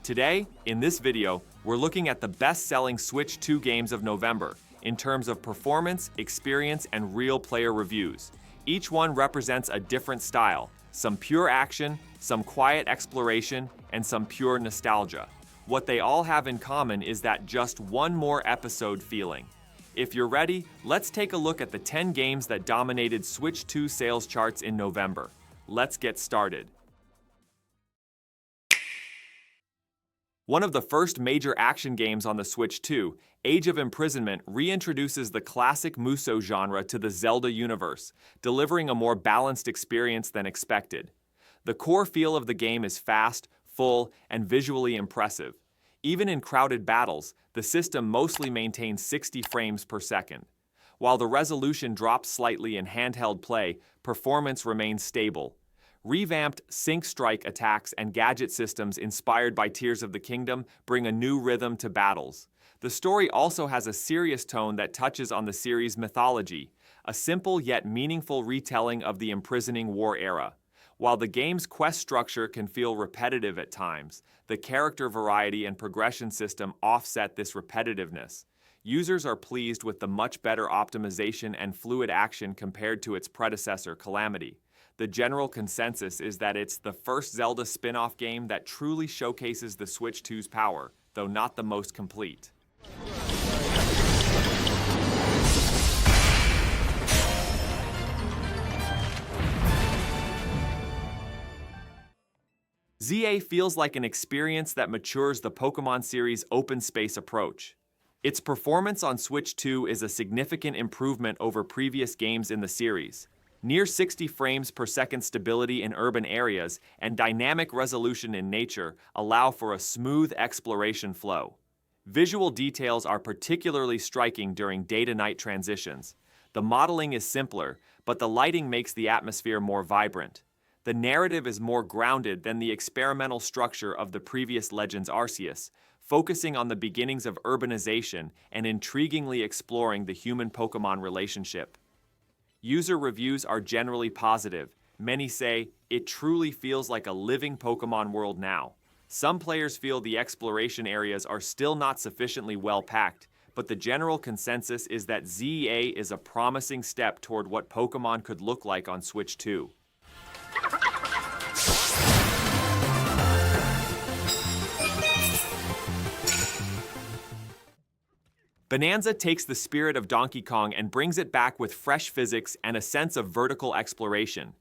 Today, in this video, we're looking at the best-selling Switch 2 games of November in terms of performance, experience, and real player reviews. Each one represents a different style, some pure action, some quiet exploration, and some pure nostalgia. What they all have in common is that just one more episode feeling. If you're ready, let's take a look at the 10 games that dominated Switch 2 sales charts in November. Let's get started. One of the first major action games on the Switch 2, Age of Imprisonment reintroduces the classic Musou genre to the Zelda universe, delivering a more balanced experience than expected. The core feel of the game is fast, full, and visually impressive. Even in crowded battles, the system mostly maintains 60 frames per second. While the resolution drops slightly in handheld play, performance remains stable. Revamped sync strike attacks and gadget systems inspired by Tears of the Kingdom bring a new rhythm to battles. The story also has a serious tone that touches on the series' mythology, a simple yet meaningful retelling of the imprisoning war era. While the game's quest structure can feel repetitive at times, the character variety and progression system offset this repetitiveness. Users are pleased with the much better optimization and fluid action compared to its predecessor, Calamity. The general consensus is that it's the first Zelda spin-off game that truly showcases the Switch 2's power, though not the most complete. Z-A feels like an experience that matures the Pokémon series' open space approach. Its performance on Switch 2 is a significant improvement over previous games in the series. Near 60 frames per second stability in urban areas and dynamic resolution in nature allow for a smooth exploration flow. Visual details are particularly striking during day-to-night transitions. The modeling is simpler, but the lighting makes the atmosphere more vibrant. The narrative is more grounded than the experimental structure of the previous Legends Arceus, focusing on the beginnings of urbanization and intriguingly exploring the human-Pokémon relationship. User reviews are generally positive. Many say, it truly feels like a living Pokémon world now. Some players feel the exploration areas are still not sufficiently well packed, but the general consensus is that Z-A is a promising step toward what Pokémon could look like on Switch 2. Bananza takes the spirit of Donkey Kong and brings it back with fresh physics and a sense of vertical exploration.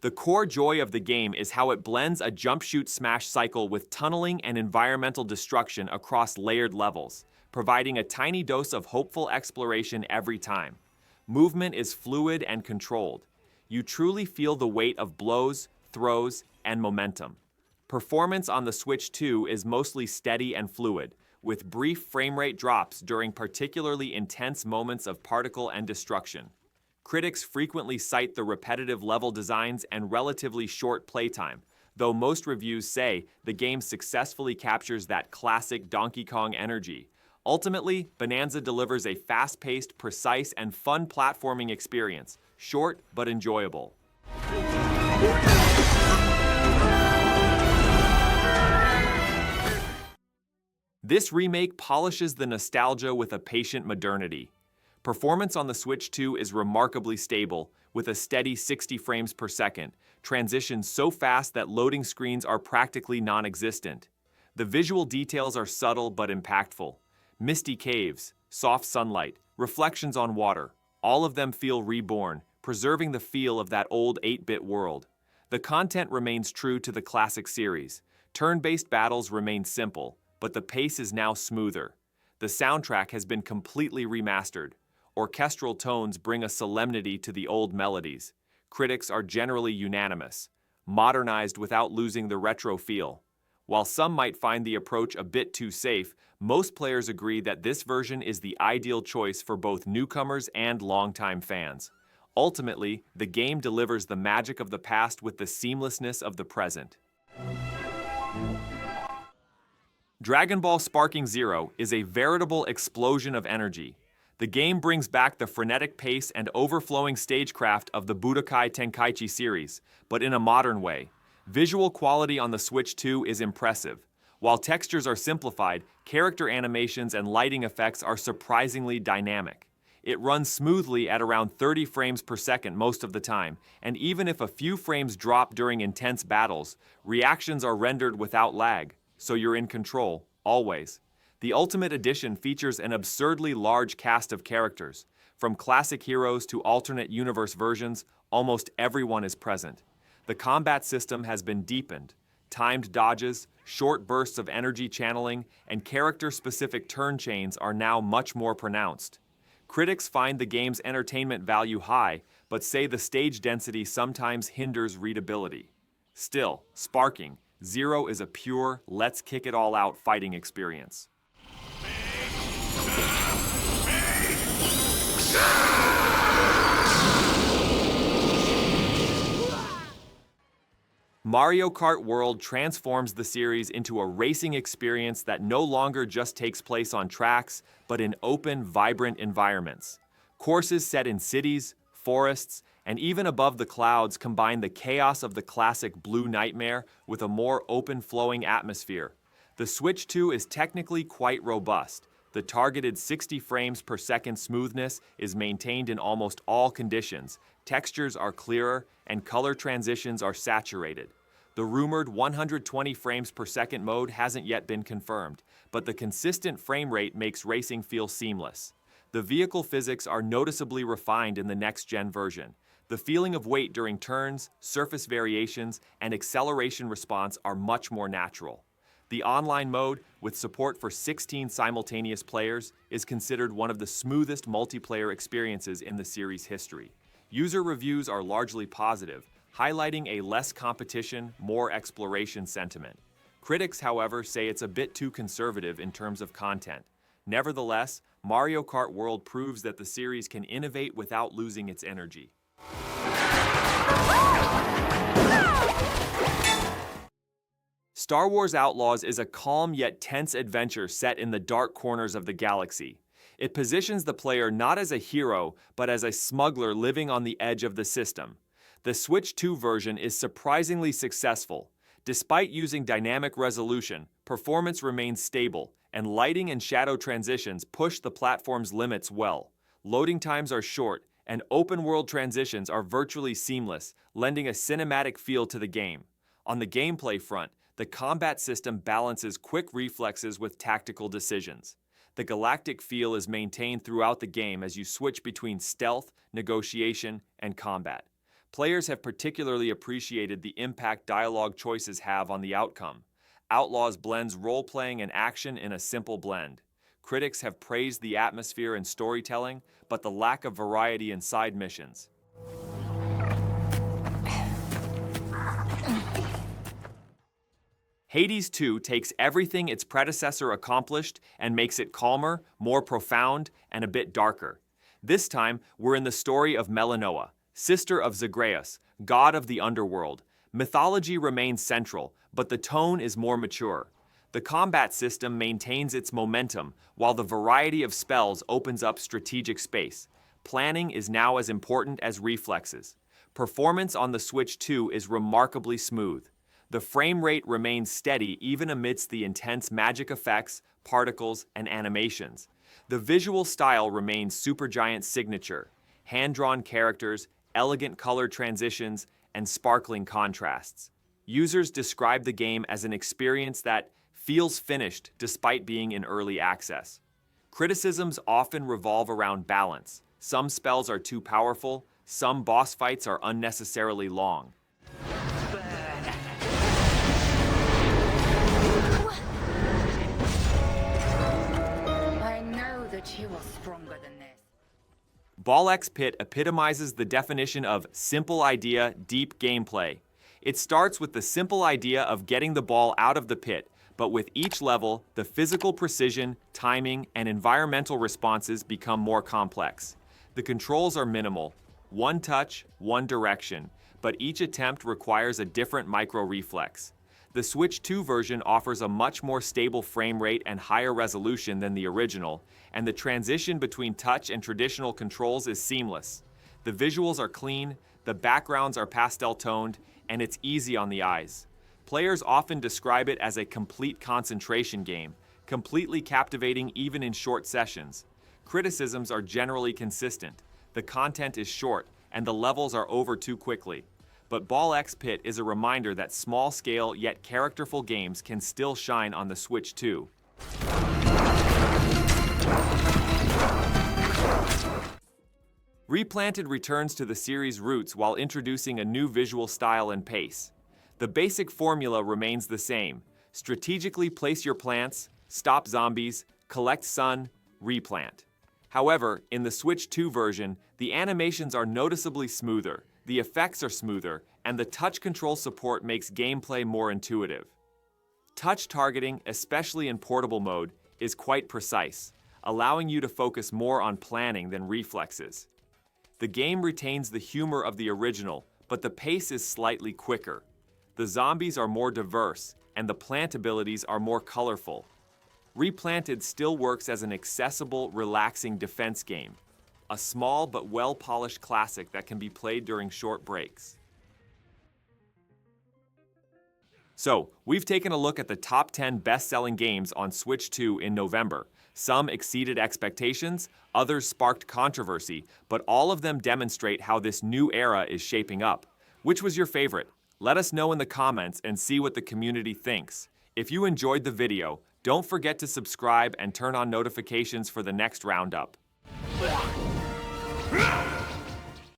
The core joy of the game is how it blends a jump-shoot-smash cycle with tunneling and environmental destruction across layered levels, providing a tiny dose of hopeful exploration every time. Movement is fluid and controlled. You truly feel the weight of blows, throws, and momentum. Performance on the Switch 2 is mostly steady and fluid, with brief frame rate drops during particularly intense moments of particle and destruction. Critics frequently cite the repetitive level designs and relatively short playtime, though most reviews say the game successfully captures that classic Donkey Kong energy. Ultimately, Bananza delivers a fast-paced, precise, and fun platforming experience, short but enjoyable. This remake polishes the nostalgia with a patient modernity. Performance on the Switch 2 is remarkably stable, with a steady 60 frames per second, transitions so fast that loading screens are practically non-existent. The visual details are subtle but impactful. Misty caves, soft sunlight, reflections on water, all of them feel reborn, preserving the feel of that old 8-bit world. The content remains true to the classic series. Turn-based battles remain simple, but the pace is now smoother. The soundtrack has been completely remastered. Orchestral tones bring a solemnity to the old melodies. Critics are generally unanimous, modernized without losing the retro feel. While some might find the approach a bit too safe, most players agree that this version is the ideal choice for both newcomers and longtime fans. Ultimately, the game delivers the magic of the past with the seamlessness of the present. Dragon Ball Sparking Zero is a veritable explosion of energy. The game brings back the frenetic pace and overflowing stagecraft of the Budokai Tenkaichi series, but in a modern way. Visual quality on the Switch 2 is impressive. While textures are simplified, character animations and lighting effects are surprisingly dynamic. It runs smoothly at around 30 frames per second most of the time, and even if a few frames drop during intense battles, reactions are rendered without lag, so you're in control, always. The Ultimate Edition features an absurdly large cast of characters. From classic heroes to alternate universe versions, almost everyone is present. The combat system has been deepened. Timed dodges, short bursts of energy channeling, and character-specific turn chains are now much more pronounced. Critics find the game's entertainment value high, but say the stage density sometimes hinders readability. Still, sparking, Zero is a pure, let's-kick-it-all-out fighting experience. Mario Kart World transforms the series into a racing experience that no longer just takes place on tracks, but in open, vibrant environments. Courses set in cities, forests, and even above the clouds combine the chaos of the classic Blue Nightmare with a more open-flowing atmosphere. The Switch 2 is technically quite robust. The targeted 60 frames per second smoothness is maintained in almost all conditions. Textures are clearer, and color transitions are saturated. The rumored 120 frames per second mode hasn't yet been confirmed, but the consistent frame rate makes racing feel seamless. The vehicle physics are noticeably refined in the next-gen version. The feeling of weight during turns, surface variations, and acceleration response are much more natural. The online mode, with support for 16 simultaneous players, is considered one of the smoothest multiplayer experiences in the series' history. User reviews are largely positive, highlighting a less competition, more exploration sentiment. Critics, however, say it's a bit too conservative in terms of content. Nevertheless, Mario Kart World proves that the series can innovate without losing its energy. Star Wars Outlaws is a calm yet tense adventure set in the dark corners of the galaxy. It positions the player not as a hero, but as a smuggler living on the edge of the system. The Switch 2 version is surprisingly successful. Despite using dynamic resolution, performance remains stable, and lighting and shadow transitions push the platform's limits well. Loading times are short, and open-world transitions are virtually seamless, lending a cinematic feel to the game. On the gameplay front, the combat system balances quick reflexes with tactical decisions. The galactic feel is maintained throughout the game as you switch between stealth, negotiation, and combat. Players have particularly appreciated the impact dialogue choices have on the outcome. Outlaws blends role-playing and action in a simple blend. Critics have praised the atmosphere and storytelling, but the lack of variety in side missions. Hades 2 takes everything its predecessor accomplished and makes it calmer, more profound, and a bit darker. This time, we're in the story of Melinoa, sister of Zagreus, god of the underworld. Mythology remains central, but the tone is more mature. The combat system maintains its momentum, while the variety of spells opens up strategic space. Planning is now as important as reflexes. Performance on the Switch 2 is remarkably smooth. The frame rate remains steady even amidst the intense magic effects, particles, and animations. The visual style remains Supergiant's signature: hand-drawn characters, elegant color transitions, and sparkling contrasts. Users describe the game as an experience that feels finished despite being in early access. Criticisms often revolve around balance. Some spells are too powerful, some boss fights are unnecessarily long. You are stronger than this. Ball X Pit epitomizes the definition of simple idea, deep gameplay. It starts with the simple idea of getting the ball out of the pit, but with each level, the physical precision, timing, and environmental responses become more complex. The controls are minimal: one touch, one direction, but each attempt requires a different micro-reflex. The Switch 2 version offers a much more stable frame rate and higher resolution than the original, and the transition between touch and traditional controls is seamless. The visuals are clean, the backgrounds are pastel-toned, and it's easy on the eyes. Players often describe it as a complete concentration game, completely captivating even in short sessions. Criticisms are generally consistent. The content is short, and the levels are over too quickly. But Ball X Pit is a reminder that small-scale yet characterful games can still shine on the Switch 2. Replanted returns to the series' roots while introducing a new visual style and pace. The basic formula remains the same. Strategically place your plants, stop zombies, collect sun, replant. However, in the Switch 2 version, the animations are noticeably smoother, the effects are smoother, and the touch control support makes gameplay more intuitive. Touch targeting, especially in portable mode, is quite precise, allowing you to focus more on planning than reflexes. The game retains the humor of the original, but the pace is slightly quicker. The zombies are more diverse, and the plant abilities are more colorful. Replanted still works as an accessible, relaxing defense game, a small but well-polished classic that can be played during short breaks. So, we've taken a look at the top 10 best-selling games on Switch 2 in November. Some exceeded expectations, others sparked controversy, but all of them demonstrate how this new era is shaping up. Which was your favorite? Let us know in the comments and see what the community thinks. If you enjoyed the video, don't forget to subscribe and turn on notifications for the next roundup.